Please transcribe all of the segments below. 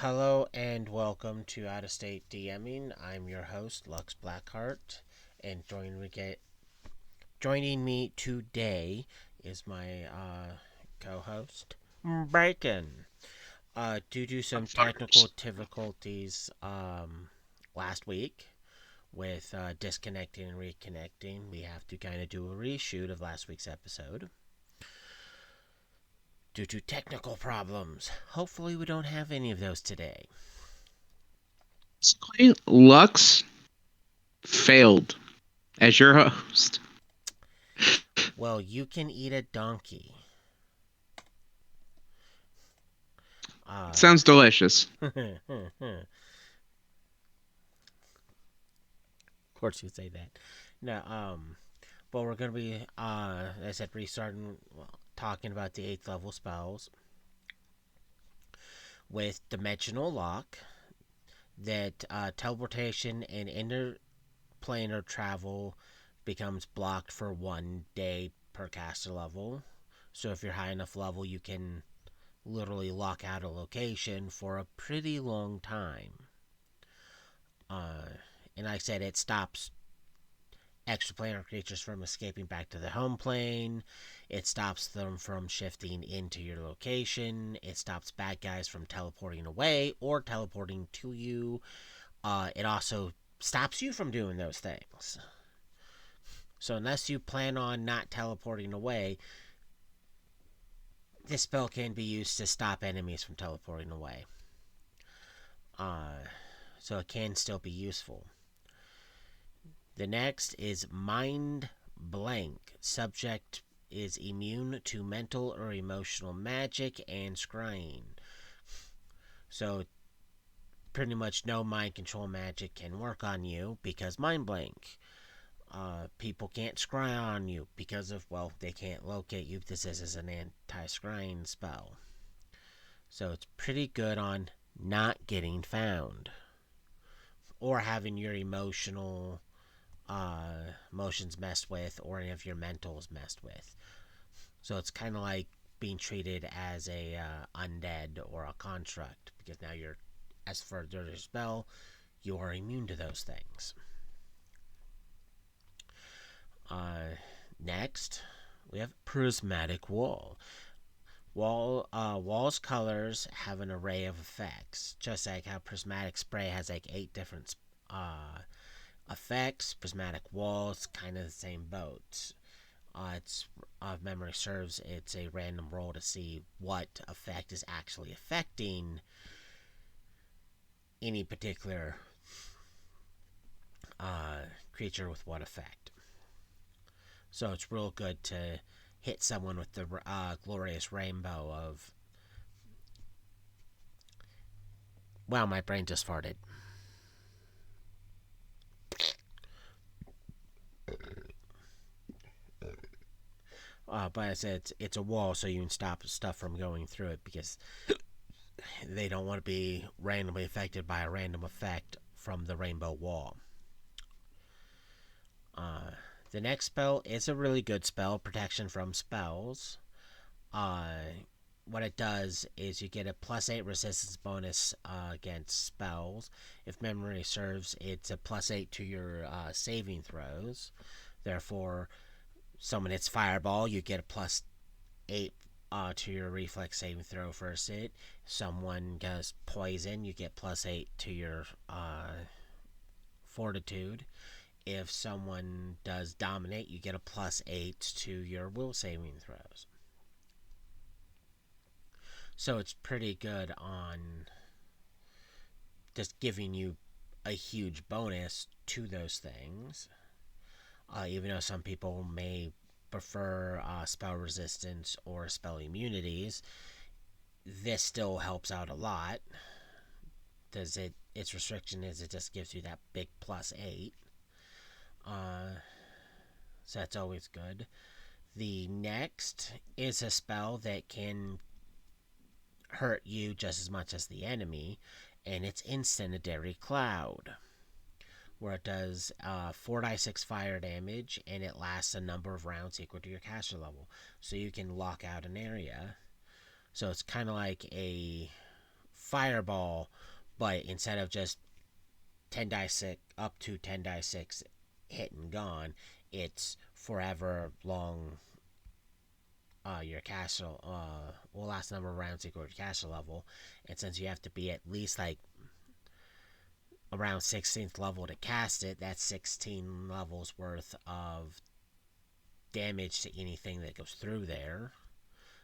Hello and welcome to Out of State DMing. I'm your host, lluksblackheart, and joining me today is my co-host, Bacon. Due to I'm some technical fires. difficulties last week with disconnecting and reconnecting, we have to kind of do a reshoot of last week's episode due to technical problems. Hopefully, we don't have any of those today. Lux failed as your host. Well, you can eat a donkey. Uh, Sounds delicious. of course you say that. No, but we're gonna be, as I said, restarting, talking about the 8th level spells with Dimensional Lock, that teleportation and interplanar travel becomes blocked for 1 day per caster level. So if you're high enough level, you can literally lock out a location for a pretty long time. Uh, and like I said, it stops extraplanar creatures from escaping back to the home plane. It stops them from shifting into your location. It stops bad guys from teleporting away or teleporting to you. It also stops you from doing those things. So unless you plan on not teleporting away, this spell can be used to stop enemies from teleporting away. Uh, so it can still be useful. The next is Mind Blank. Subject is immune to mental or emotional magic and scrying. So pretty much no mind control magic can work on you because Mind Blank. People can't scry on you because of, well, they can't locate you. This is an anti-scrying spell. So it's pretty good on not getting found or having your emotions messed with or any of your mentals messed with. So it's kind of like being treated as a undead or a construct because now you're, as for the spell, you are immune to those things. Uh, Next, we have Prismatic Wall. Wall's colors have an array of effects, just like how Prismatic Spray has like 8 different uh, effects. Prismatic Wall's kind of the same boat. It's If memory serves, it's a random roll to see what effect is actually affecting any particular creature with what effect. So it's real good to hit someone with the glorious rainbow of. Wow, my brain just farted. But I said it's a wall, so you can stop stuff from going through it because they don't want to be randomly affected by a random effect from the rainbow wall. Uh, the next spell is a really good spell, Protection from Spells. Uh, what it does is you get a +8 resistance bonus against spells. If memory serves, it's a +8 to your saving throws. Therefore, someone hits Fireball, you get a +8 to your reflex saving throw first hit. Someone does Poison, you get +8 to your Fortitude. If someone does Dominate, you get a +8 to your Will saving throws. So it's pretty good on just giving you a huge bonus to those things. Even though some people may prefer spell resistance or spell immunities, this still helps out a lot. Does it? Its restriction is it just gives you that big +8. Uh, so that's always good. The next is a spell that can hurt you just as much as the enemy, and it's Incendiary Cloud, where it does 4d6 fire damage and it lasts a number of rounds equal to your caster level. So you can lock out an area. So it's kind of like a fireball, but instead of just 10 die 6 up to 10 die 6 hit and gone, it's forever long. Your castle will last number of rounds equal to your castle level, and since you have to be at least like around 16th level to cast it, that's 16 levels worth of damage to anything that goes through there.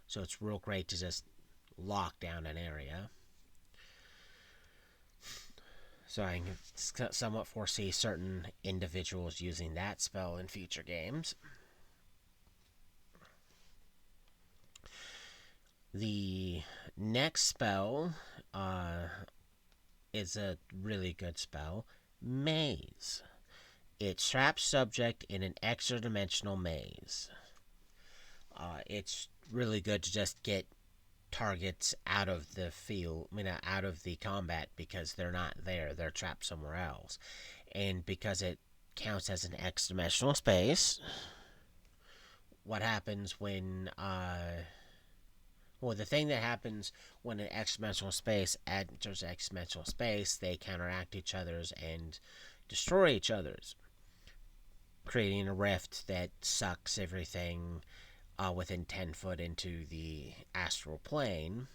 So it's real great to just lock down an area. So I can somewhat foresee certain individuals using that spell in future games. The next spell is a really good spell, Maze. It traps subject in an extra dimensional maze. It's really good to just get targets out of the field, out of the combat because they're not there. They're trapped somewhere else. And because it counts as an X dimensional space, what happens when, the thing that happens when an X dimensional space enters X dimensional space, they counteract each other's and destroy each other's, creating a rift that sucks everything within 10 foot into the astral plane.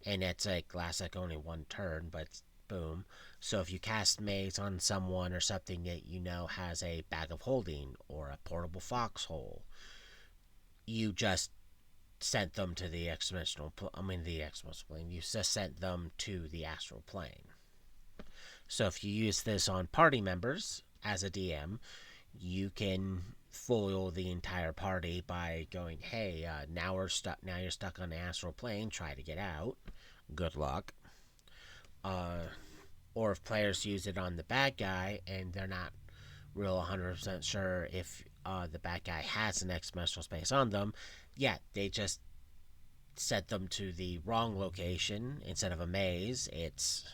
And that's lasts only one turn, but boom. So if you cast Maze on someone or something that you know has a bag of holding or a portable foxhole, you just sent them to the exponential plane. You just sent them to the astral plane. So if you use this on party members as a DM, you can foil the entire party by going, "Hey, now we're stuck. Now you're stuck on the astral plane. Try to get out. Good luck." Or if players use it on the bad guy and they're not real 100% sure if the bad guy has an exponential space on them, they just set them to the wrong location. Instead of a maze, it's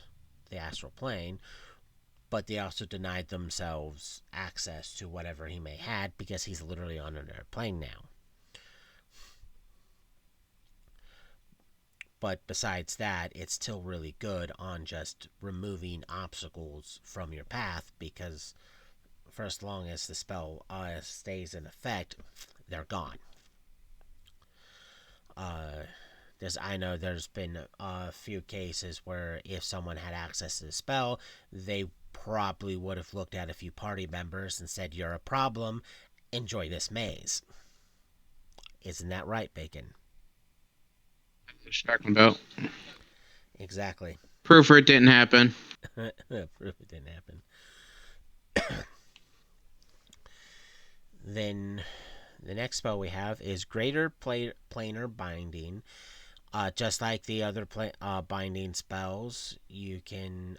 the astral plane. But they also denied themselves access to whatever he may had because he's literally on another plane now. But besides that, it's still really good on just removing obstacles from your path because for as long as the spell stays in effect, they're gone. I know there's been a few cases where if someone had access to the spell, they probably would have looked at a few party members and said, "You're a problem. Enjoy this maze." Isn't that right, Bacon? What you talking about? Exactly. Proof it didn't happen. Proof it didn't happen. Then the next spell we have is Greater Planar Binding. Just like the other binding spells, you can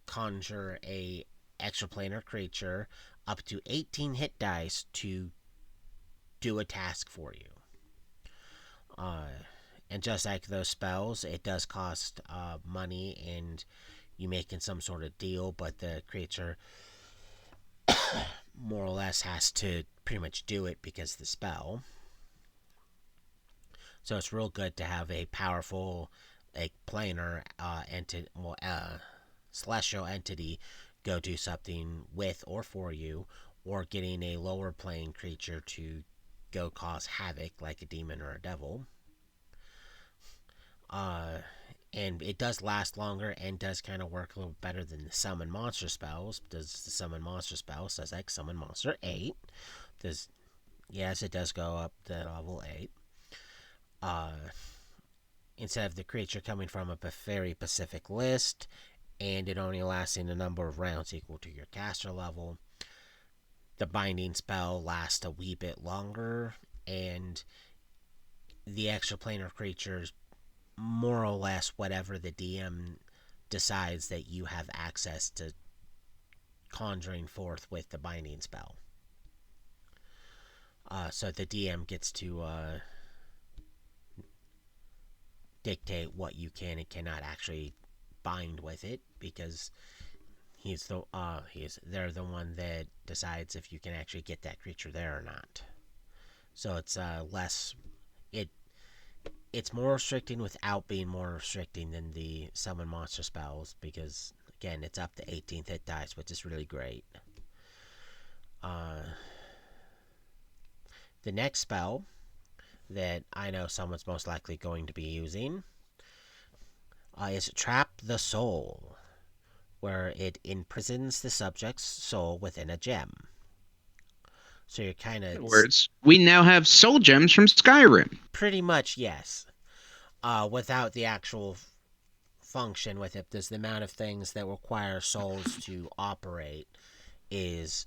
conjure a extraplanar creature up to 18 hit dice to do a task for you. And just like those spells, it does cost money, and you make in some sort of deal, but the creature more or less has to pretty much do it because of the spell. So it's real good to have a powerful, planar celestial entity go do something with or for you, or getting a lower plane creature to go cause havoc like a demon or a devil. And it does last longer and does kind of work a little better than the summon monster spells. Does the summon monster spell says like summon monster 8. Yes, it does go up to level 8. Instead of the creature coming from a very specific list, and it only lasting a number of rounds equal to your caster level, the binding spell lasts a wee bit longer, and the extraplanar creatures more or less whatever the DM decides that you have access to conjuring forth with the binding spell. So the DM gets to dictate what you can and cannot actually bind with it because they're the one that decides if you can actually get that creature there or not. So it's less it it's more restricting without being more restricting than the summon monster spells because again it's up to 18th hit dice, which is really great. Uh, the next spell that I know someone's most likely going to be using is Trap the Soul, where it imprisons the subject's soul within a gem. So you're kind In of other words, we now have soul gems from Skyrim. pretty much yes, without the actual function with it. There's the amount of things that require souls to operate is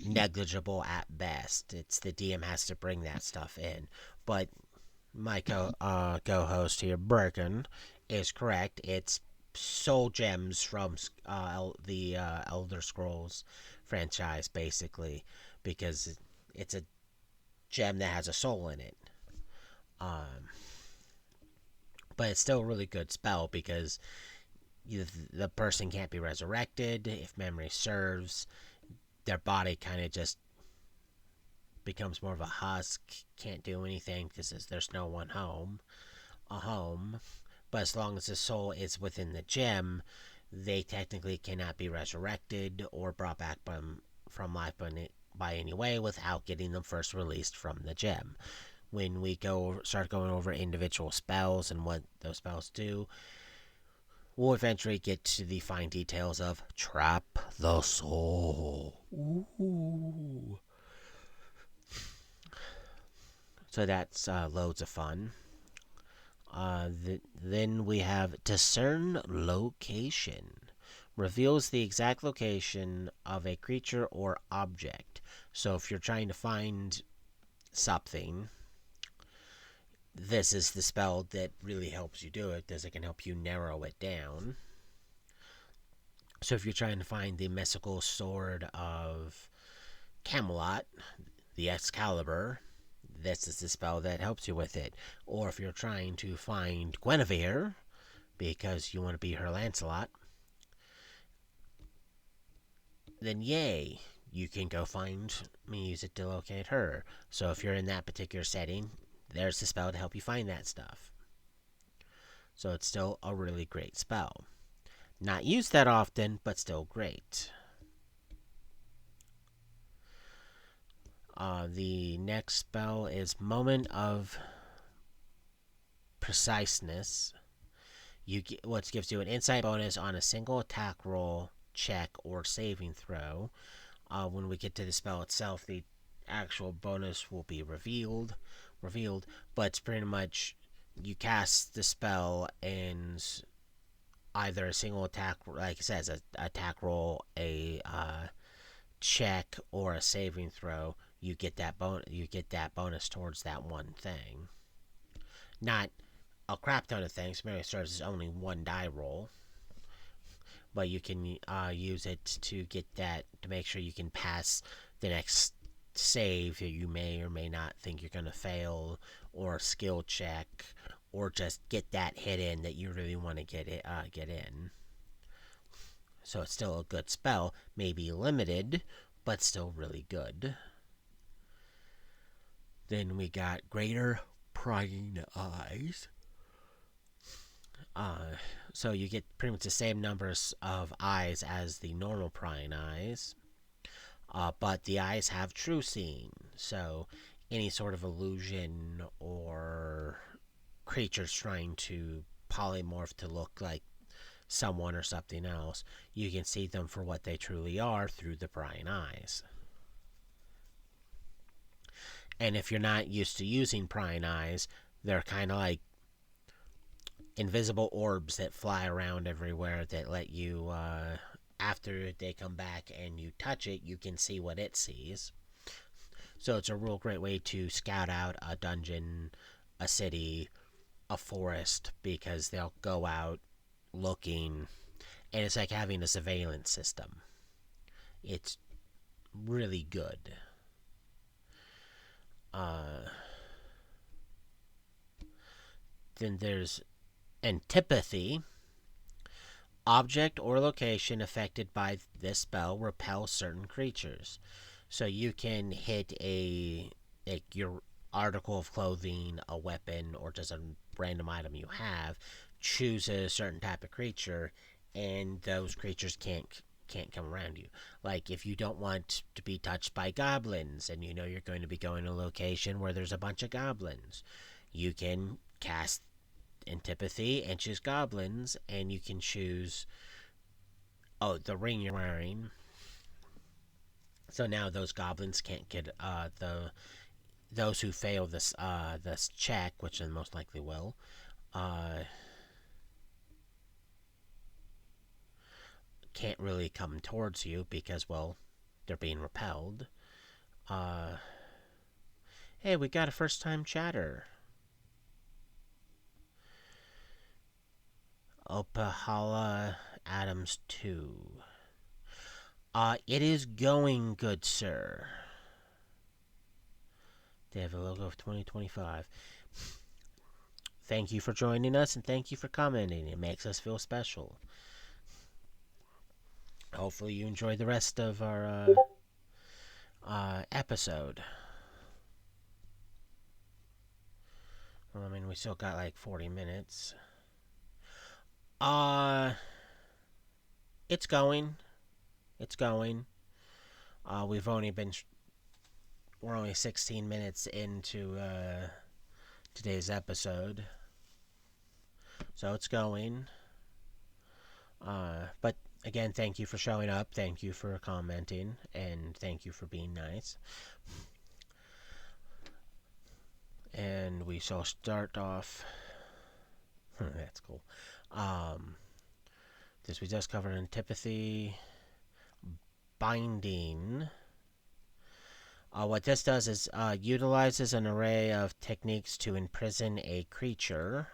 negligible at best. It's the DM has to bring that stuff in, but my co-host here, Birkin, is correct. It's soul gems from the Elder Scrolls franchise, basically, because it's a gem that has a soul in it. Um, but it's still a really good spell because the person can't be resurrected if memory serves. Their body kind of just becomes more of a husk, can't do anything because there's no one home. But as long as the soul is within the gem, they technically cannot be resurrected or brought back from life by any way without getting them first released from the gem. When we start going over individual spells and what those spells do, we'll eventually get to the fine details of Trap the Soul. Ooh. So that's loads of fun. Then we have Discern Location. Reveals the exact location of a creature or object. So if you're trying to find something, this is the spell that really helps you do it, because it can help you narrow it down. So if you're trying to find the mystical sword of Camelot, the Excalibur, this is the spell that helps you with it. Or if you're trying to find Guinevere, because you want to be her Lancelot, then yay, you can go find me, use it to locate her. So if you're in that particular setting, there's the spell to help you find that stuff. So it's still a really great spell. Not used that often, but still great. The next spell is Moment of Preciseness. What gives you an insight bonus on a single attack roll, check, or saving throw. When we get to the spell itself, the actual bonus will be revealed, but it's pretty much you cast the spell and either a single attack, like it says, an attack roll, a check, or a saving throw. You get that bonus towards that one thing. Not a crap ton of things. Maybe it serves as only one die roll, but you can use it to get that to make sure you can pass the next save that you may or may not think you're going to fail, or skill check, or just get that hit in that you really want to get in. So it's still a good spell, maybe limited, but still really good. Then we got Greater Prying Eyes. So you get pretty much the same numbers of eyes as the normal prying eyes, but the eyes have true seeing. So any sort of illusion or creatures trying to polymorph to look like someone or something else, you can see them for what they truly are through the prying eyes. And if you're not used to using prying eyes, they're kind of like invisible orbs that fly around everywhere that let you, after they come back and you touch it, you can see what it sees. So it's a real great way to scout out a dungeon, a city, a forest, because they'll go out looking, and it's like having a surveillance system. It's really good. Then there's Antipathy. Object or location affected by this spell repels certain creatures. So you can hit your article of clothing, a weapon, or just a random item you have, choose a certain type of creature, and those creatures can't come around you. Like if you don't want to be touched by goblins and you know you're going to be going to a location where there's a bunch of goblins, you can cast antipathy and choose goblins, and you can choose the ring you're wearing. So now those goblins can't get the those who fail this check, which they most likely will, uh, can't really come towards you because, well, they're being repelled. Uh, hey, we got a first time chatter. Opahala Adams 2. It is going good, sir. They have a logo of 2025. Thank you for joining us and thank you for commenting. It makes us feel special. Hopefully, you enjoy the rest of our episode. Well, I mean, we still got like 40 minutes. Uh, it's going. It's going. We've only been. We're only 16 minutes into today's episode. So it's going. But again, thank you for showing up. Thank you for commenting. And thank you for being nice. And we shall start off. That's cool. This we just covered antipathy, binding. What this does is utilizes an array of techniques to imprison a creature.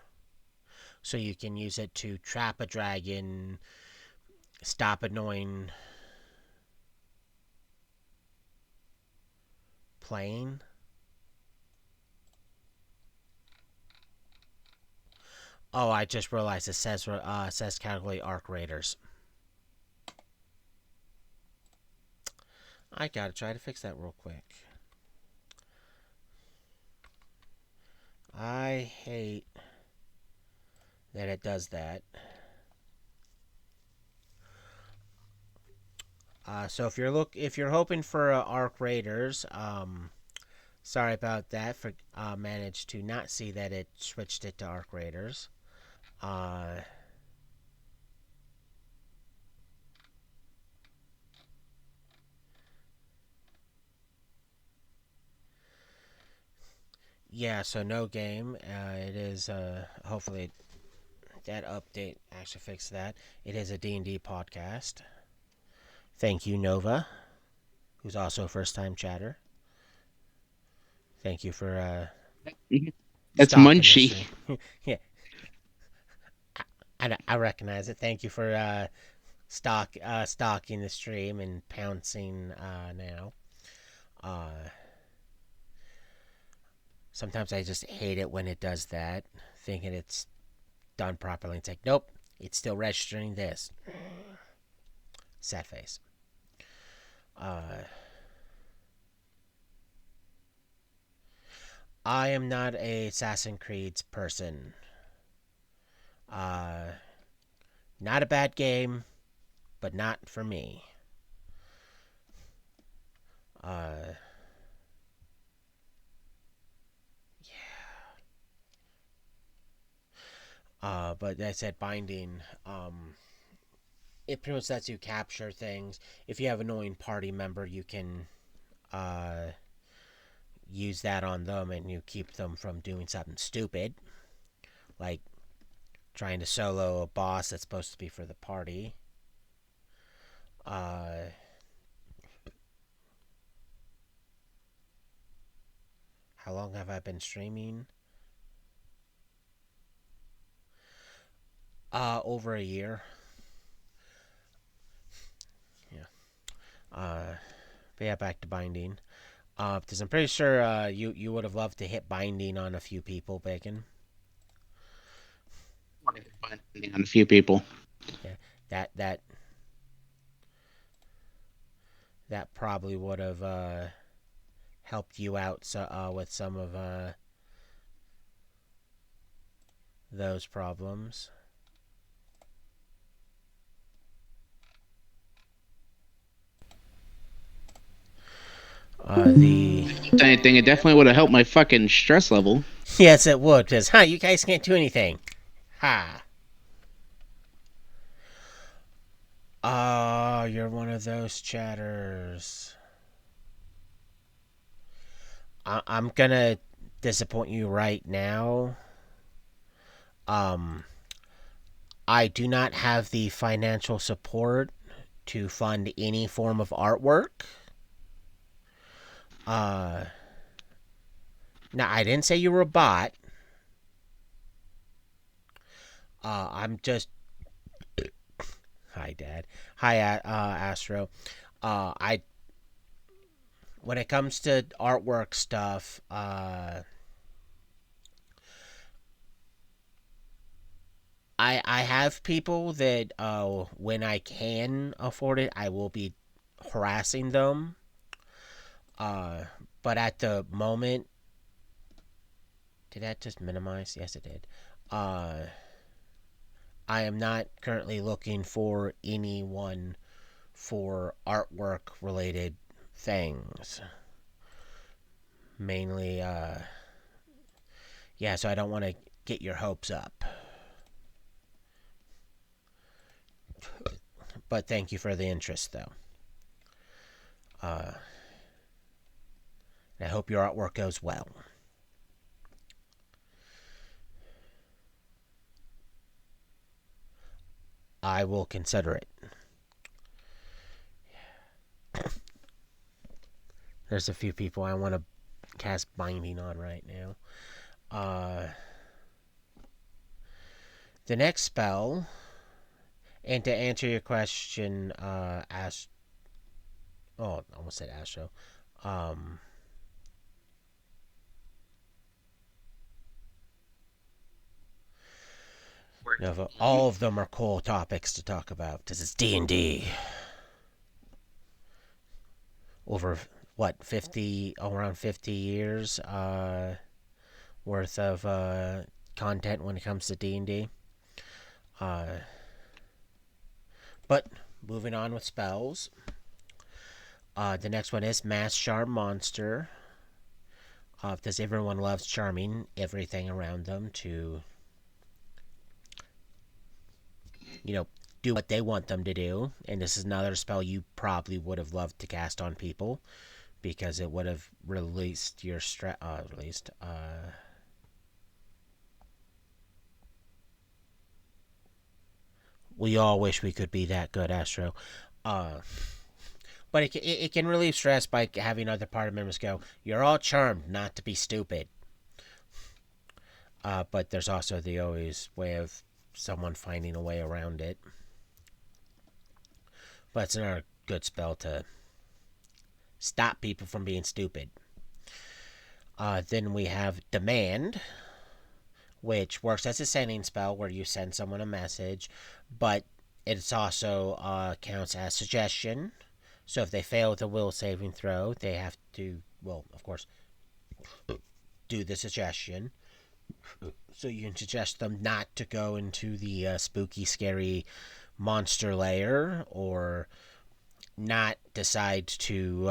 So you can use it to trap a dragon, stop annoying playing. Oh, I just realized it says category Arc Raiders. I gotta try to fix that real quick. I hate that it does that. So if you're hoping for Arc Raiders, sorry about that. For managed to not see that it switched it to Arc Raiders. Uh, yeah, so no game. It is hopefully that update actually fixed that. It is a D&D podcast. Thank you, Nova, who's also a first-time chatter. Thank you for That's stalking the Munchie. stream. Yeah, I recognize it. Thank you for stalking the stream and pouncing now. Uh, Sometimes I just hate it when it does that, thinking it's done properly. It's like, nope, it's still registering this. Sad face. Uh, I am not a Assassin's Creed person. Uh, Not a bad game, but not for me. Uh, but that said, binding. It pretty much lets you capture things. If you have an annoying party member, you can uh, use that on them, and you keep them from doing something stupid, like trying to solo a boss that's supposed to be for the party. Uh, how long have I been streaming? Over a year. Yeah. But yeah, back to binding. Because I'm pretty sure you would have loved to hit binding on a few people, Bacon. On a few people. Yeah, that that that probably would have helped you out with some of those problems. The If anything, it definitely would have helped my fucking stress level. Yes, it would, because you guys can't do anything. Ha. Oh, you're one of those chatters. I'm gonna disappoint you right now. Um, I do not have the financial support to fund any form of artwork. Uh, Now I didn't say you were a bot. I'm just hi, Dad. Hi, Astro. I When it comes to artwork stuff, I have people that when I can afford it, I will be harassing them. Uh, but at the moment, did that just minimize? Yes, it did. Uh, I am not currently looking for anyone for artwork related things. Mainly, yeah, so I don't want to get your hopes up. But thank you for the interest, though. Uh, I hope your artwork goes well. I will consider it. There's a few people I want to cast Binding on right now. The next spell, and to answer your question, I almost said Astro. Um, all of them are cool topics to talk about. This is D&D. Over what 50 around 50 years worth of content when it comes to D&D. Uh, but moving on with spells. The next one is Mass Charm Monster. Because everyone loves charming everything around them to, you know, do what they want them to do. And this is another spell you probably would have loved to cast on people because it would have released your stress. We all wish we could be that good, Astro. Uh, but it can relieve stress by having other party members go, "You're all charmed not to be stupid." But there's also the always way of someone finding a way around it. But it's another good spell to stop people from being stupid. Then we have Demand, which works as a sending spell where you send someone a message, but it's also counts as suggestion. So if they fail the will saving throw, they have to, well, of course, do the suggestion. So you can suggest them not to go into the spooky, scary monster lair, or not decide to.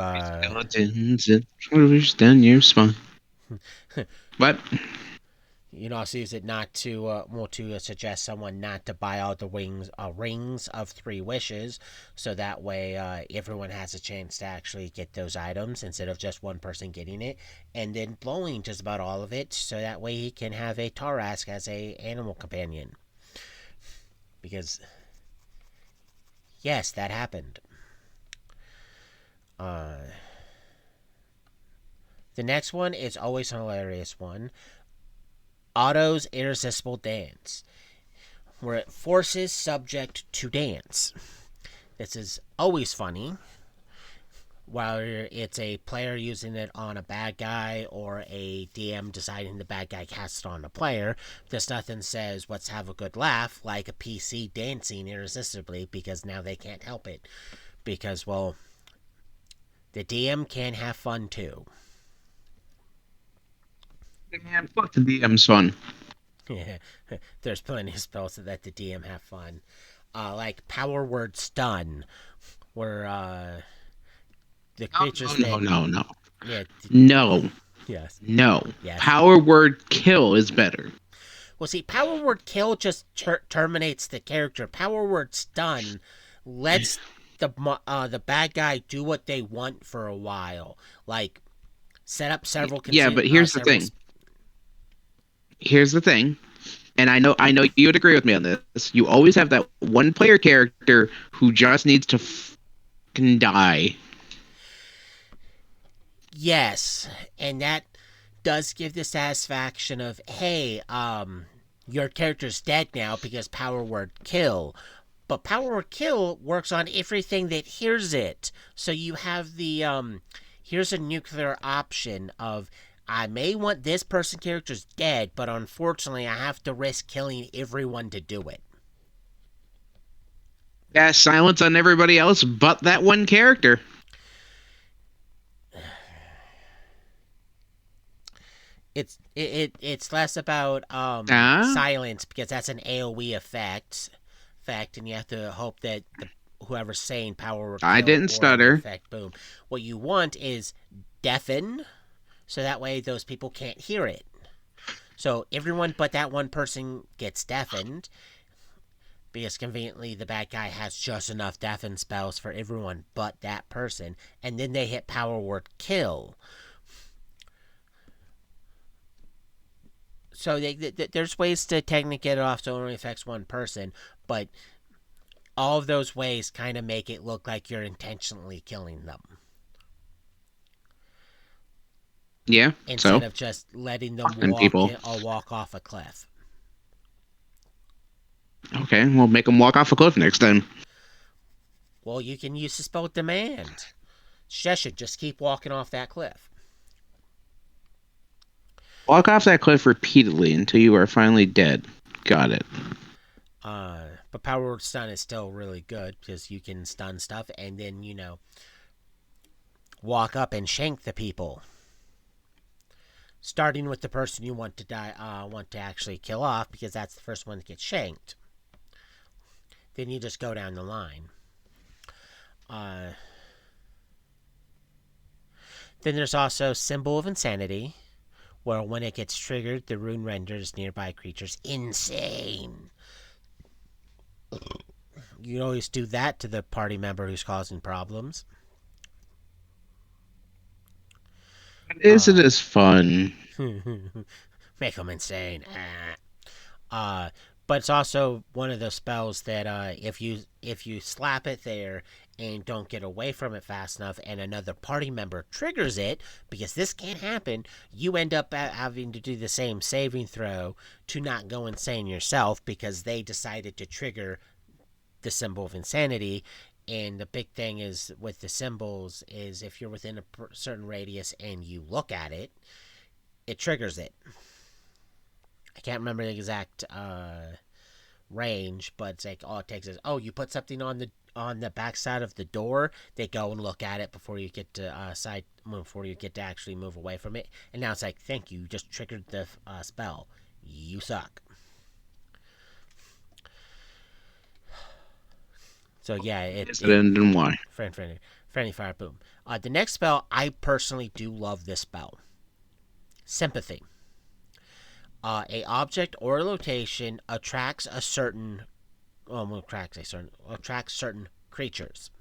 Skeletons and shoulders down your spine. What? You can also use it not to, suggest someone not to buy all the rings of 3 wishes, so that way everyone has a chance to actually get those items instead of just one person getting it, and then blowing just about all of it, so that way he can have a Tarask as a animal companion. Because yes, that happened. Uh, the next one is always a hilarious one. Otto's Irresistible Dance, where it forces subject to dance. This is always funny. Whether it's a player using it on a bad guy or a DM deciding the bad guy casts it on the player, there's nothing says let's have a good laugh like a PC dancing irresistibly, because now they can't help it. Because, well, the DM can have fun too. Man, fuck the DM's fun. Yeah, there's plenty of spells that let the DM have fun. Like power word stun, where the creatures No, that no, no, no. yeah No. yes No. yes. Power word kill is better. Well, see, power word kill just terminates the character. Power word stun lets the bad guy do what they want for a while, like set up Yeah, but here's the several. thing. Here's the thing. And I know you would agree with me on this. You always have that one player character who just needs to fucking die. Yes, and that does give the satisfaction of hey, your character's dead now because power word kill. But power word kill works on everything that hears it. So you have the here's a nuclear option of I may want this person character's dead, but unfortunately I have to risk killing everyone to do it. Cast silence on everybody else but that one character. It's less about Ah, silence because that's an AoE effect, and you have to hope that whoever's saying power or I kill didn't or the stutter. effect boom. What you want is deafen, so that way those people can't hear it. So everyone but that one person gets deafened because conveniently the bad guy has just enough deafen spells for everyone but that person, and then they hit power word kill. So there's ways to technically get it off so it only affects one person, but all of those ways kind of make it look like you're intentionally killing them Yeah, instead so of just letting them fucking people. walk off a cliff. Okay, we'll make them walk off a cliff next time. Well, you can use the spell demand. Shesha, just keep walking off that cliff. Walk off that cliff repeatedly until you are finally dead. Got it. But power word stun is still really good because you can stun stuff and then walk up and shank the people. Starting with the person you want to die, want to actually kill off because that's the first one that gets shanked. Then you just go down the line. Uh, then there's also Symbol of Insanity, where when it gets triggered, the rune renders nearby creatures insane. You always do that to the party member who's causing problems. Is it as fun? Make them insane. Uh, but it's also one of those spells that if you slap it there and don't get away from it fast enough, and another party member triggers it, because this can't happen, you end up having to do the same saving throw to not go insane yourself because they decided to trigger the symbol of insanity. And the big thing is with the symbols is if you're within a certain radius and you look at it, it triggers it. I can't remember the exact range, but it's like all it takes is you put something on the back side of the door. They go and look at it before you get to before you get to actually move away from it. And now it's like, thank you, you just triggered the spell. You suck. So yeah, Is it and why? friendly fire boom. The next spell, I personally do love this spell. Sympathy. A object or location attracts certain creatures.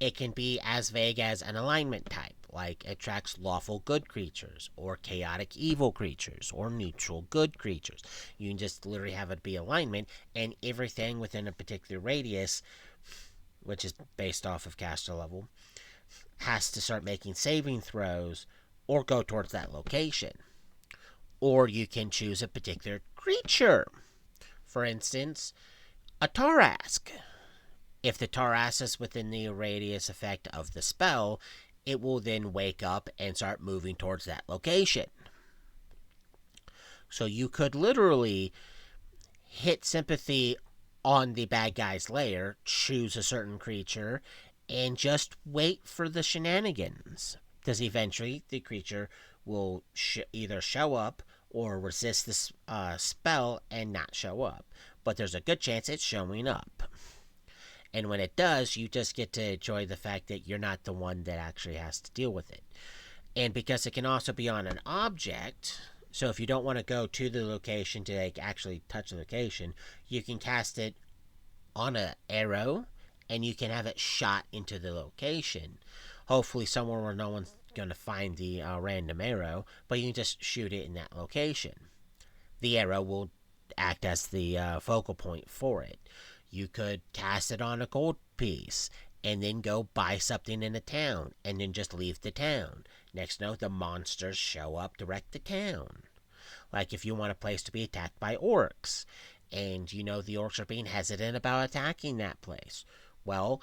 It can be as vague as an alignment type, like attracts lawful good creatures, or chaotic evil creatures, or neutral good creatures. You can just literally have it be alignment, and everything within a particular radius, which is based off of caster level, has to start making saving throws or go towards that location. Or you can choose a particular creature. For instance, a Tarask. If the Tarask is within the radius effect of the spell, it will then wake up and start moving towards that location. So you could literally hit sympathy on the bad guy's lair, choose a certain creature, and just wait for the shenanigans. because eventually the creature will either show up or resist this spell and not show up. But there's a good chance it's showing up. And when it does, you just get to enjoy the fact that you're not the one that actually has to deal with it. And because it can also be on an object, so if you don't want to go to the location to like actually touch the location, you can cast it on an arrow and you can have it shot into the location. Hopefully somewhere where no one's going to find the random arrow, but you can just shoot it in that location. The arrow will act as the focal point for it. You could cast it on a gold piece and then go buy something in a town and then just leave the town. Next note, the monsters show up to wreck the town. Like if you want a place to be attacked by orcs and you know the orcs are being hesitant about attacking that place. Well,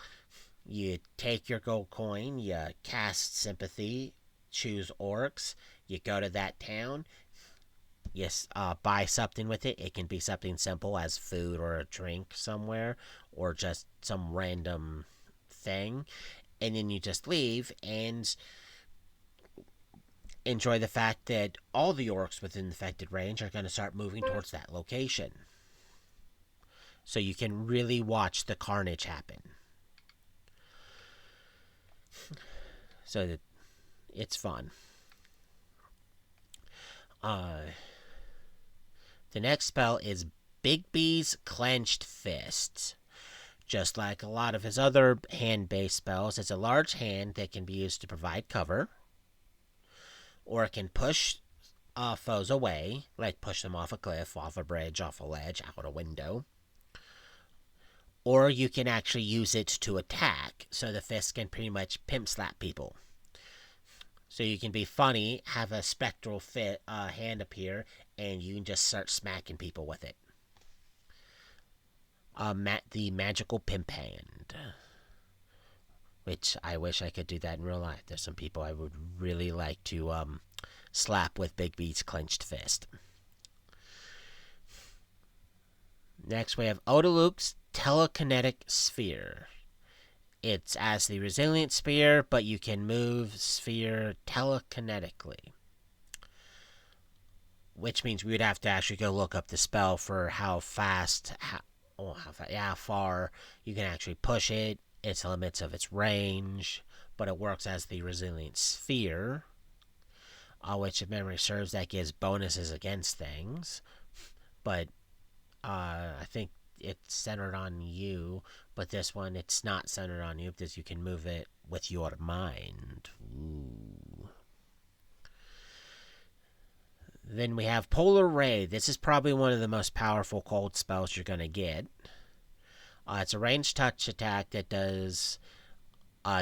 you take your gold coin, you cast sympathy, choose orcs, you go to that town, yes, buy something with it. It can be something simple as food or a drink somewhere, or just some random thing, and then you just leave and enjoy the fact that all the orcs within the affected range are going to start moving towards that location. So you can really watch the carnage happen. So that it's fun. The next spell is Bigby's Clenched Fist. Just like a lot of his other hand-based spells, it's a large hand that can be used to provide cover, or it can push foes away, like push them off a cliff, off a bridge, off a ledge, out a window. Or you can actually use it to attack, so the fist can pretty much pimp slap people. So you can be funny, have a spectral hand appear, and you can just start smacking people with it. The magical pimp hand, which I wish I could do that in real life. There's some people I would really like to slap with Bigby's clenched fist. Next, we have Odaluk's telekinetic sphere. It's as the resilient sphere, but you can move sphere telekinetically. Which means we would have to actually go look up the spell for how far you can actually push it, its limits of its range, but it works as the resilient sphere, which, if memory serves, that gives bonuses against things. But I think it's centered on you, but this one, it's not centered on you because you can move it with your mind. Ooh. Then we have Polar Ray. This is probably one of the most powerful cold spells you're going to get. It's a ranged touch attack that does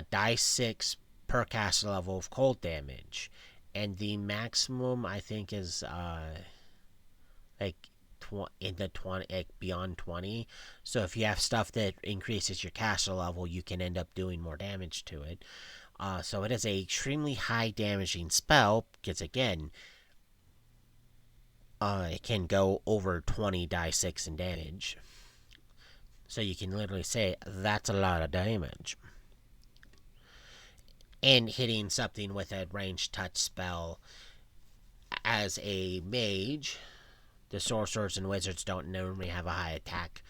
die 6 per caster level of cold damage. And the maximum, I think, is in the 20, beyond 20. So if you have stuff that increases your caster level, you can end up doing more damage to it. So it is a extremely high damaging spell because, again, it can go over 20 die 6 in damage. So you can literally say, that's a lot of damage. And hitting something with a ranged touch spell as a mage, the sorcerers and wizards don't normally have a high attack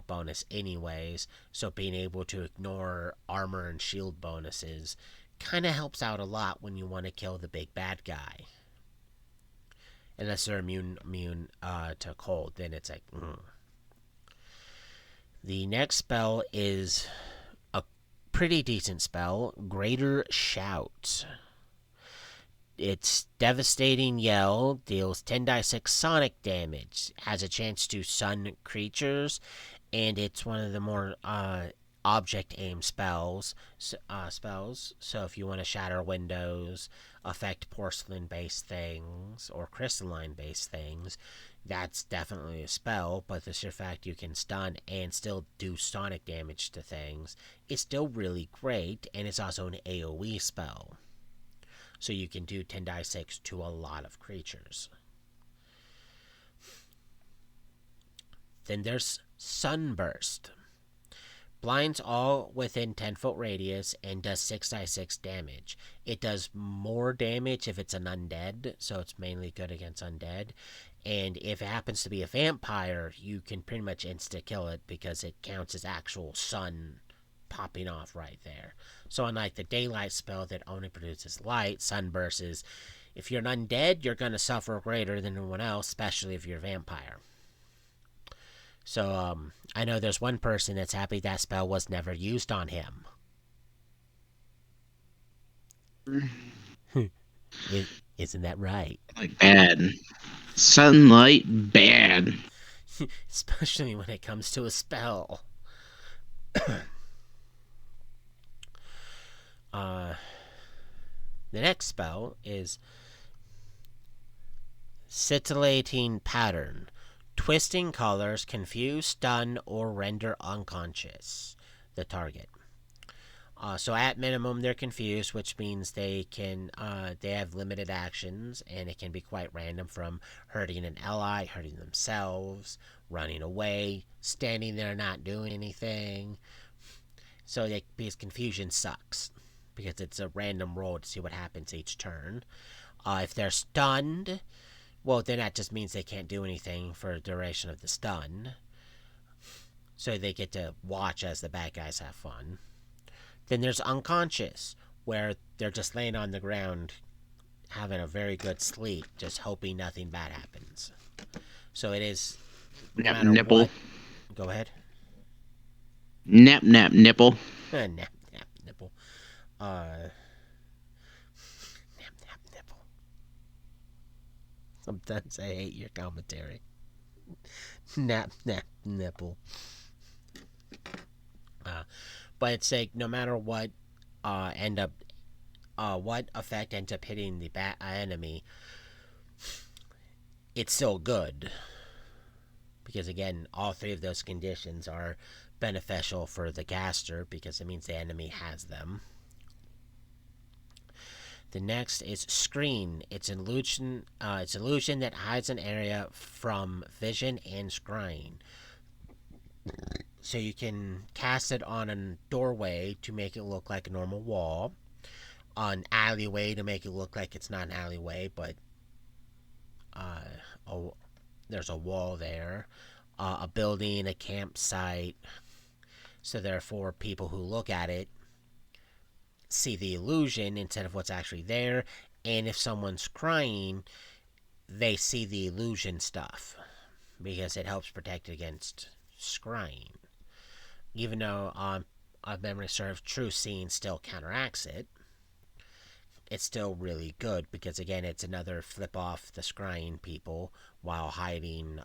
bonus anyways, so being able to ignore armor and shield bonuses kind of helps out a lot when you want to kill the big bad guy. Unless they're immune to cold, then it's like, The next spell is a pretty decent spell, Greater Shout. Its devastating yell deals 10 die 6 sonic damage, has a chance to stun creatures, and it's one of the more object aim spells. So if you want to shatter windows, affect porcelain based things or crystalline based things, that's definitely a spell. But the sheer fact you can stun and still do sonic damage to things is still really great, and it's also an AoE spell. So you can do 10 die 6 to a lot of creatures. Then there's Sunburst. Blinds all within 10-foot radius and does 6d6 damage. It does more damage if it's an undead, so it's mainly good against undead. And if it happens to be a vampire, you can pretty much insta-kill it because it counts as actual sun popping off right there. So unlike the daylight spell that only produces light, sunburst is, if you're an undead, you're going to suffer greater than anyone else, especially if you're a vampire. So I know there's one person that's happy that spell was never used on him. Isn't that right? Like bad. Sunlight bad. Especially when it comes to a spell. The next spell is Scintillating Pattern. Twisting colors confuse, stun, or render unconscious the target. So at minimum, they're confused, which means they have limited actions, and it can be quite random, from hurting an ally, hurting themselves, running away, standing there not doing anything. So because confusion sucks, because it's a random roll to see what happens each turn. If they're stunned, well, then that just means they can't do anything for the duration of the stun. So they get to watch as the bad guys have fun. Then there's unconscious, where they're just laying on the ground having a very good sleep, just hoping nothing bad happens. So it is, no Nap matter nipple. what. Go ahead. Nap nipple. Nap nipple. Nap nipple. Sometimes I hate your commentary. Nap nipple. But it's like, no matter what what effect ends up hitting the enemy, it's still good. Because again, all three of those conditions are beneficial for the caster, because it means the enemy has them. The next is Screen. It's illusion that hides an area from vision and scrying. So you can cast it on a doorway to make it look like a normal wall, an alleyway to make it look like it's not an alleyway, but there's a wall there, a building, a campsite. So therefore, people who look at it see the illusion instead of what's actually there. And if someone's crying, they see the illusion stuff, because it helps protect against scrying. Even though of memory serves, true seeing still counteracts it, it's still really good, because again, it's another flip off the scrying people while hiding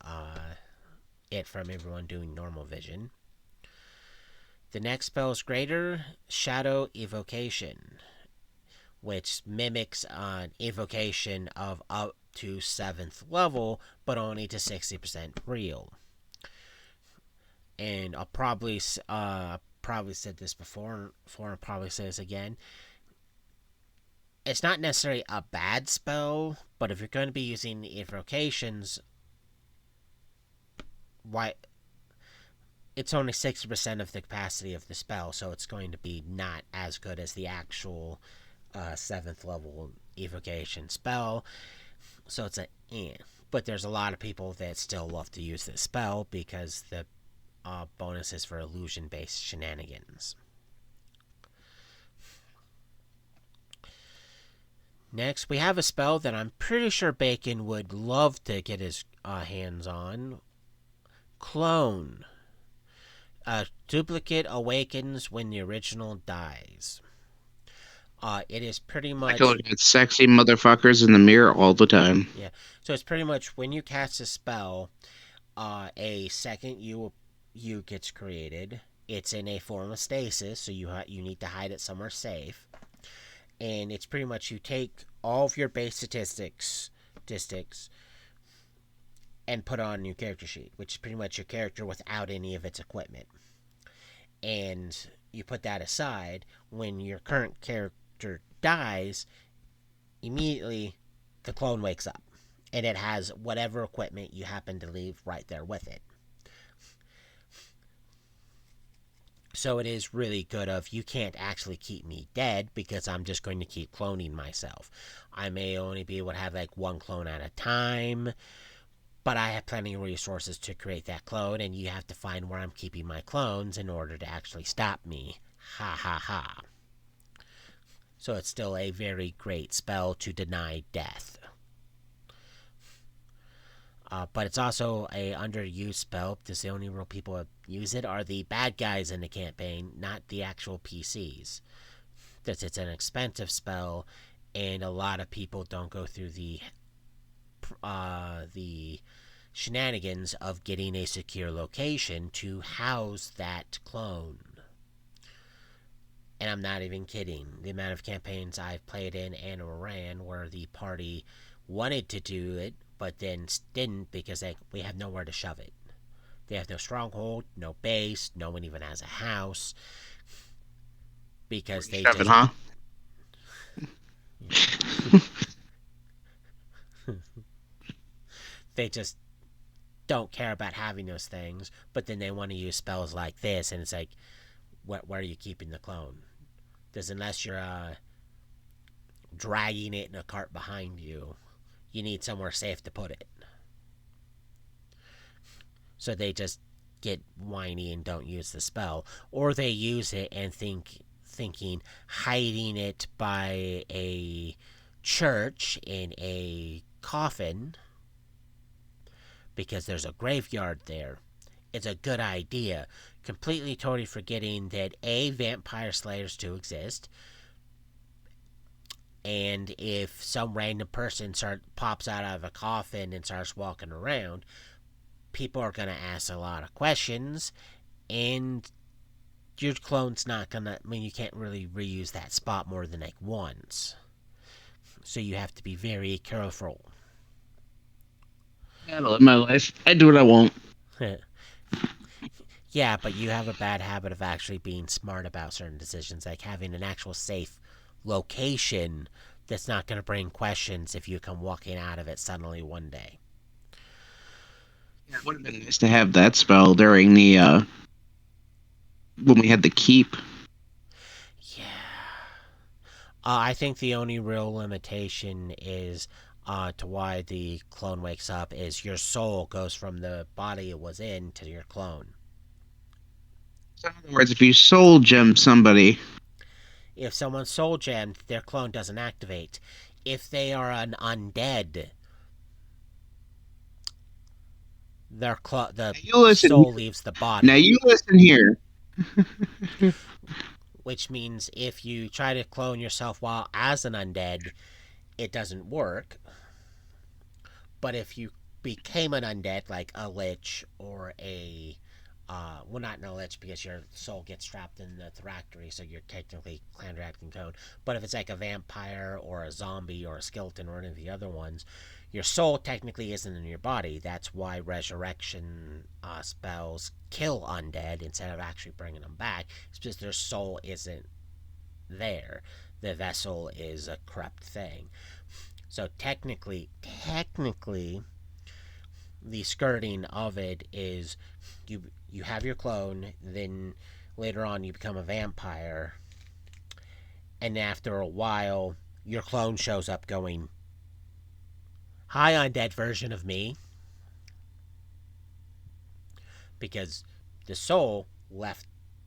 it from everyone doing normal vision. The next spell is Greater Shadow Evocation, which mimics an evocation of up to 7th level, but only to 60% real. And I'll probably said this before, and I'll probably say this again. It's not necessarily a bad spell, but if you're going to be using evocations, why? It's only 60% of the capacity of the spell, so it's going to be not as good as the actual 7th level evocation spell. So it's but there's a lot of people that still love to use this spell because the bonuses for illusion-based shenanigans. Next, we have a spell that I'm pretty sure Bacon would love to get his hands on. Clone. A duplicate awakens when the original dies. It is pretty much... I can look at sexy motherfuckers in the mirror all the time. Yeah, so it's pretty much when you cast a spell, a second you gets created. It's in a form of stasis, so you need to hide it somewhere safe. And it's pretty much, you take all of your base statistics and put on your character sheet, which is pretty much your character without any of its equipment. And you put that aside. When your current character dies, immediately the clone wakes up, and it has whatever equipment you happen to leave right there with it. So it is really good of you can't actually keep me dead because I'm just going to keep cloning myself. I may only be able to have like one clone at a time, but I have plenty of resources to create that clone, and you have to find where I'm keeping my clones in order to actually stop me. Ha ha ha. So it's still a very great spell to deny death. But it's also a underused spell because the only real people that use it are the bad guys in the campaign, not the actual PCs. That it's an expensive spell, and a lot of people don't go through the shenanigans of getting a secure location to house that clone. And I'm not even kidding. The amount of campaigns I've played in and or ran where the party wanted to do it, but then didn't because we have nowhere to shove it. They have no stronghold, no base, no one even has a house Where because you they shove it, just huh? they just don't care about having those things. But then they want to use spells like this, and it's like, where are you keeping the clone? Because unless you're dragging it in a cart behind you, you need somewhere safe to put it. So they just get whiny and don't use the spell, or they use it and thinking hiding it by a church in a coffin because there's a graveyard there. It's a good idea. Completely totally forgetting that A, vampire slayers do exist, and if some random person pops out of a coffin and starts walking around, people are going to ask a lot of questions, and your clone's not going to, I mean, you can't really reuse that spot more than like once. So you have to be very careful. I live my life. I do what I want. Yeah, but you have a bad habit of actually being smart about certain decisions, like having an actual safe location that's not going to bring questions if you come walking out of it suddenly one day. Yeah, it would have been nice to have that spell during the when we had the keep. Yeah. I think the only real limitation is to why the clone wakes up is your soul goes from the body it was in to your clone. So in other words, if you soul gem somebody, If someone's soul jammed, their clone doesn't activate. If they are an undead, the now you listen soul here. leaves the Now body, you listen here. which means if you try to clone yourself while as an undead, it doesn't work. But if you became an undead, like a lich or a well, not a lich because your soul gets trapped in the thyractery, so you're technically clan-reacting code. But if it's like a vampire or a zombie or a skeleton or any of the other ones, your soul technically isn't in your body. That's why resurrection spells kill undead instead of actually bringing them back. It's because their soul isn't there. The vessel is a corrupt thing. So technically, the skirting of it is you have your clone, then later on you become a vampire, and after a while your clone shows up going, "Hi, undead version of me," because the soul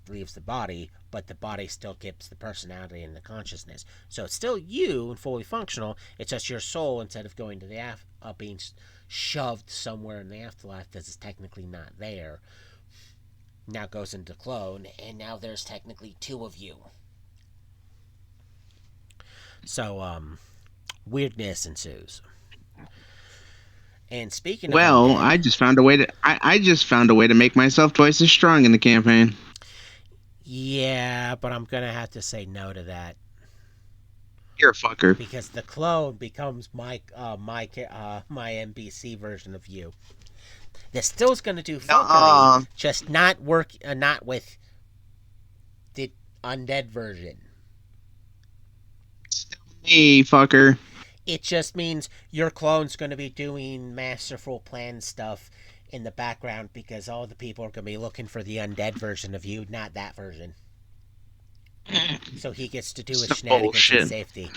leaves the body, but the body still keeps the personality and the consciousness. So it's still you and fully functional. It's just your soul, instead of going to the being shoved somewhere in the afterlife that is technically not there, now goes into clone, and now there's technically two of you. So weirdness ensues. And speaking of Well, undead, I just found a way to make myself twice as strong in the campaign. yeah, but I'm gonna have to say no to that You're a fucker. because the clone becomes my NPC version of you. That still is gonna do fuckery, Nuh-uh. just not with the undead version. Still me, fucker. It just means your clone's gonna be doing masterful plan stuff in the background because all the people are going to be looking for the undead version of you, not that version. So he gets to do his Some shenanigans in bullshit. safety.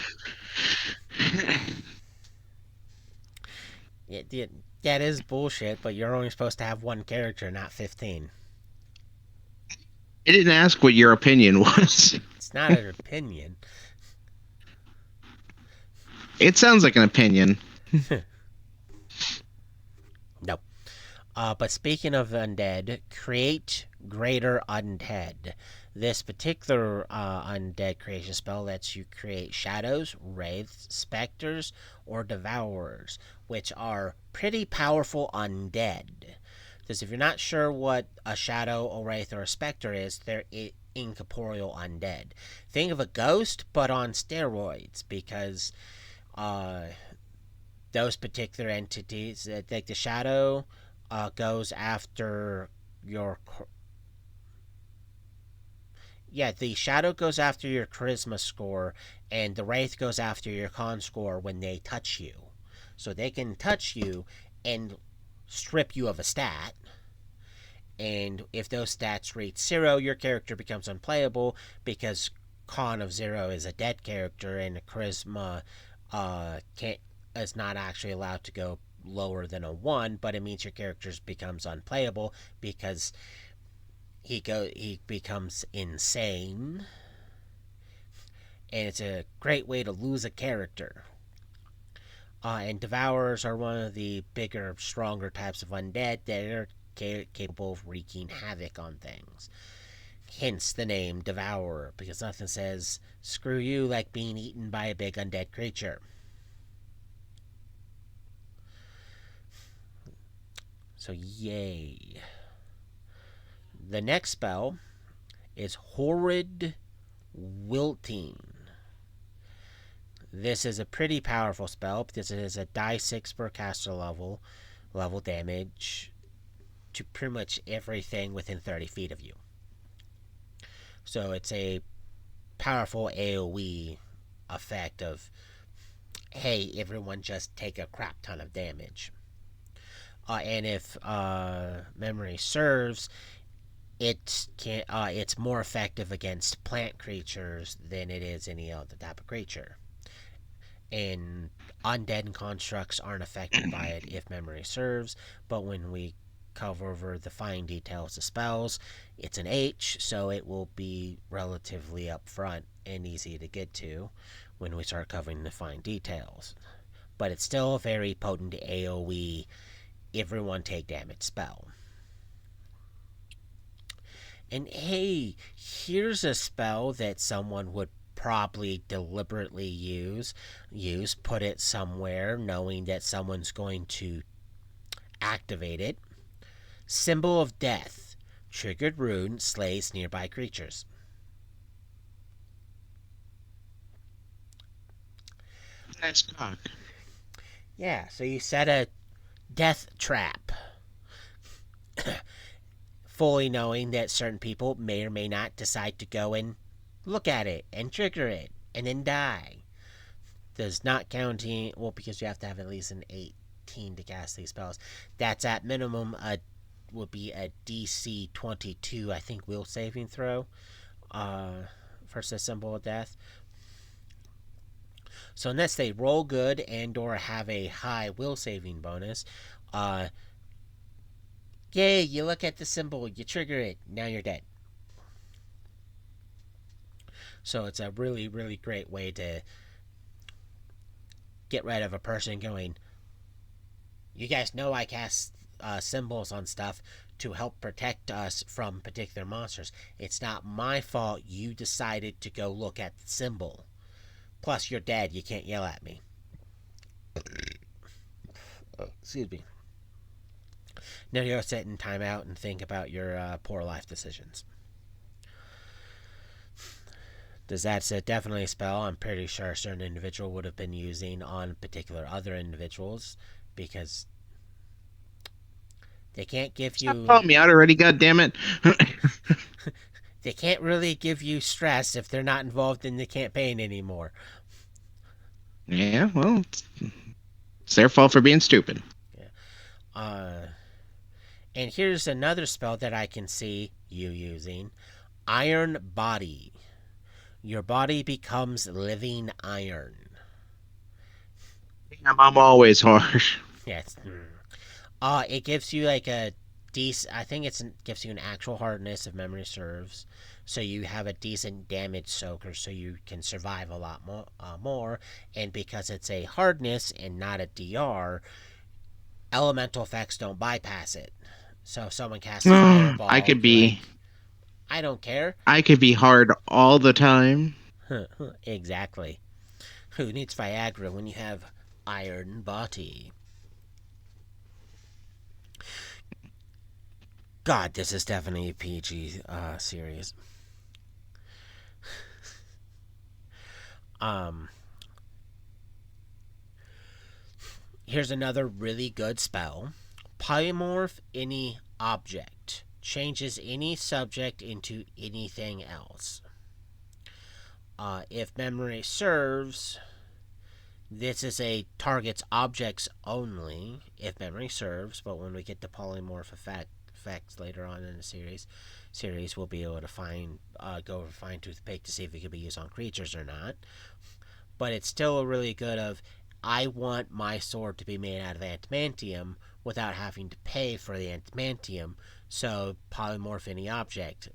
That is bullshit, but you're only supposed to have one character, not 15. I didn't ask what your opinion was. It's not an opinion. It sounds like an opinion. No. But speaking of undead, create greater undead. This particular undead creation spell lets you create shadows, wraiths, specters, or devourers, which are pretty powerful undead. Because if you're not sure what a shadow, a wraith, or a specter is, they're incorporeal undead. Think of a ghost, but on steroids, because uh, those particular entities, like the shadow, goes after your the shadow goes after your charisma score, and the wraith goes after your con score when they touch you. So they can touch you and strip you of a stat. And if those stats reach 0, your character becomes unplayable because con of 0 is a dead character, and the charisma can't is not actually allowed to go lower than a 1, but it means your character becomes unplayable because he becomes insane, and it's a great way to lose a character. And devourers are one of the bigger, stronger types of undead that are capable of wreaking havoc on things. Hence the name Devourer, because nothing says screw you like being eaten by a big undead creature. So, yay. The next spell is Horrid Wilting. This is a pretty powerful spell because it is a die 6 per caster level damage to pretty much everything within 30 feet of you. So it's a powerful AoE effect of, hey, everyone just take a crap ton of damage. And if memory serves, it's more effective against plant creatures than it is any other type of creature. And undead constructs aren't affected by it if memory serves, but when we cover over the fine details of spells, it's an H, so it will be relatively upfront and easy to get to when we start covering the fine details. But it's still a very potent AoE, everyone take damage spell. And hey, here's a spell that someone would probably deliberately use, put it somewhere knowing that someone's going to activate it. Symbol of Death. Triggered rune slays nearby creatures. Nice cock. Yeah, so you set a death trap, fully knowing that certain people may or may not decide to go and look at it and trigger it and then die. Does not counting, well, because you have to have at least an 18 to cast these spells. That's at minimum would be a DC 22, I think, will saving throw for the Symbol of Death. So unless they roll good and or have a high will saving bonus, yay, you look at the symbol, you trigger it, now you're dead. So it's a really, really great way to get rid of a person going, you guys know I cast symbols on stuff to help protect us from particular monsters. It's not my fault you decided to go look at the symbol. Plus, you're dead. You can't yell at me. Excuse me. Now you go sit in timeout and think about your poor life decisions. Does that definitely a spell I'm pretty sure a certain individual would have been using on particular other individuals because they can't give Stop you calling me out already, goddammit. they can't really give you stress if they're not involved in the campaign anymore. Yeah, well, it's their fault for being stupid. Yeah. And here's another spell that I can see you using: Iron Body. Your body becomes living iron. Damn, I'm always harsh. Yes. It gives you like a decent. I think it gives you an actual hardness if memory serves. So you have a decent damage soaker, so you can survive a lot more. And because it's a hardness and not a DR, elemental effects don't bypass it. So if someone casts I Fireball, could you're be like, I don't care. I could be hard all the time. Exactly. Who needs Viagra when you have Iron Body? God, this is definitely a PG series. Um, Here's another really good spell: Polymorph any object. Changes any subject into anything else. If memory serves, this is a target's objects only, if memory serves, but when we get the polymorph effects later on in the series we'll be able to go over fine tooth pick to see if it can be used on creatures or not. But it's still a really good of, I want my sword to be made out of adamantium without having to pay for the adamantium, so polymorph any object,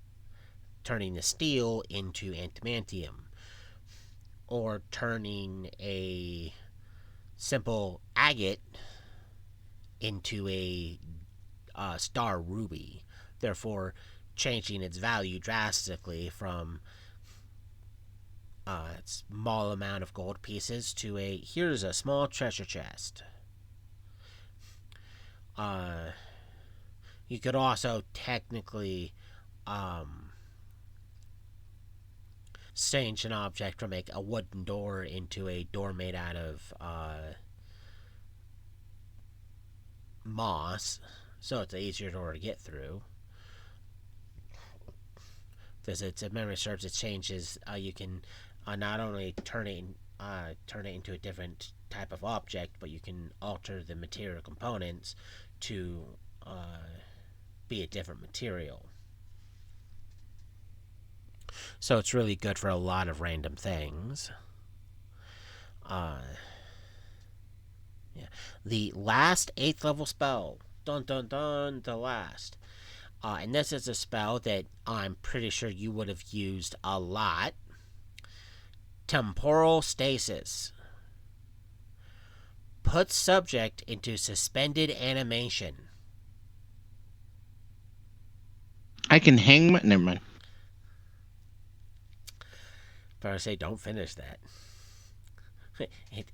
turning the steel into adamantium, or turning a simple agate into a star ruby, therefore changing its value drastically from a small amount of gold pieces to a, here's a small treasure chest. Uh, you could also technically um, change an object from make a wooden door into a door made out of moss, so it's an easier door to get through. Because it's, if memory serves, it changes. You can not only turn it into a different type of object, but you can alter the material components to be a different material. So it's really good for a lot of random things. Uh, yeah. The last 8th level spell. Dun dun dun, the last. And this is a spell that I'm pretty sure you would have used a lot. Temporal Stasis. Put subject into suspended animation. I can hang my. Never mind. But I say don't finish that.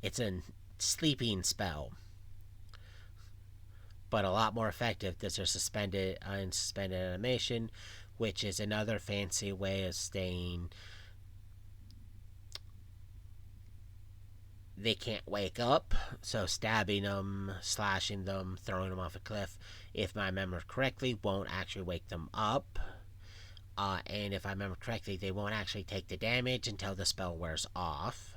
It's a sleeping spell, but a lot more effective because they're suspended in suspended animation, which is another fancy way of saying they can't wake up. So stabbing them, slashing them, throwing them off a cliff, if I remember correctly, won't actually wake them up. And if I remember correctly, they won't actually take the damage until the spell wears off.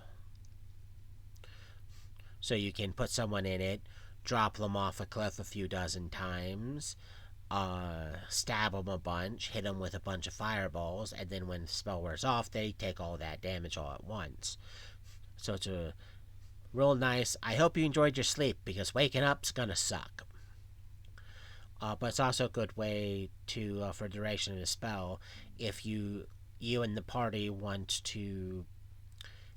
So you can put someone in it, drop them off a cliff a few dozen times, stab them a bunch, hit them with a bunch of fireballs, and then when the spell wears off, they take all that damage all at once. So it's a real nice. I hope you enjoyed your sleep, because waking up's gonna suck. But it's also a good way to, for duration of the spell, if you and the party want to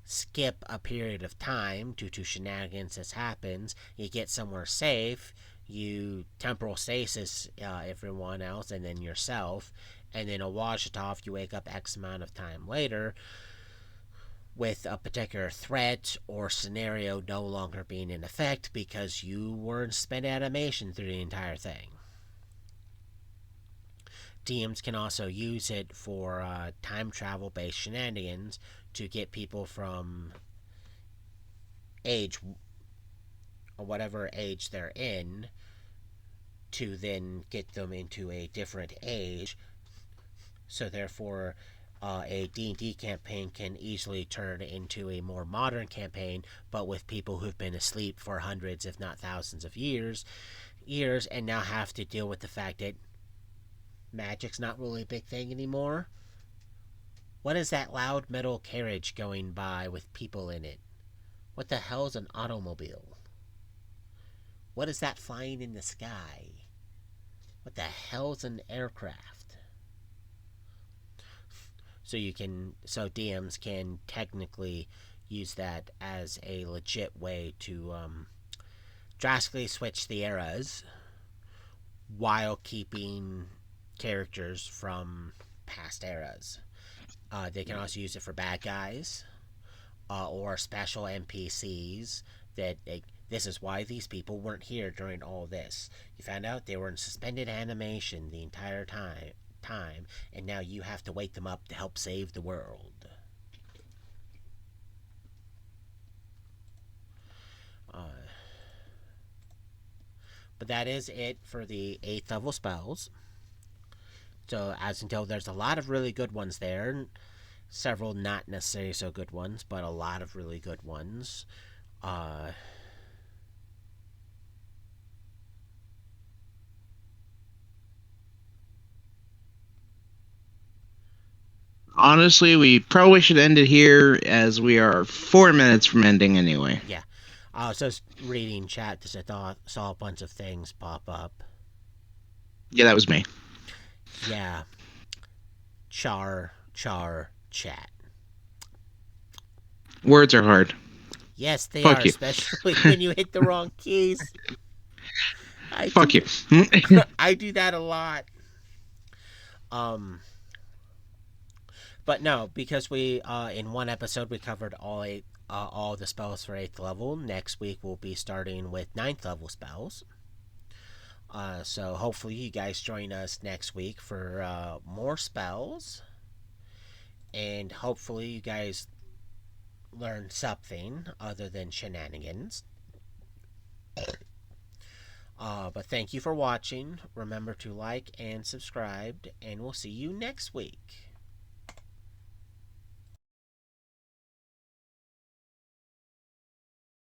skip a period of time due to shenanigans that happens, you get somewhere safe, you temporal stasis everyone else and then yourself, and then a wash it off, you wake up X amount of time later with a particular threat or scenario no longer being in effect because you were in spent animation through the entire thing. DMs can also use it for time travel based shenanigans to get people from age or whatever age they're in to then get them into a different age. So therefore, A D&D campaign can easily turn into a more modern campaign, but with people who've been asleep for hundreds, if not thousands of years, and now have to deal with the fact that magic's not really a big thing anymore. What is that loud metal carriage going by with people in it? What the hell's an automobile? What is that flying in the sky? What the hell's an aircraft? So DMs can technically use that as a legit way to drastically switch the eras while keeping characters from past eras. They can also use it for bad guys or special NPCs that this is why these people weren't here during all this. You found out they were in suspended animation the entire time, and now you have to wake them up to help save the world. Uh, but that is it for the 8th level spells. So as until there's a lot of really good ones there, several not necessarily so good ones, but a lot of really good ones. Uh, Honestly, we probably should end it here as we are 4 minutes from ending anyway. yeah. I was just reading chat because I saw a bunch of things pop up. Yeah, that was me. Yeah, char, chat. Words are hard. Yes, they are, Fuck you. especially when you hit the wrong keys. I Fuck do you. I do that a lot. Um, but no, because we in one episode we covered all the spells for 8th level. Next week we'll be starting with 9th level spells. So hopefully you guys join us next week for more spells, and hopefully you guys learn something other than shenanigans. But thank you for watching. Remember to like and subscribe, and we'll see you next week.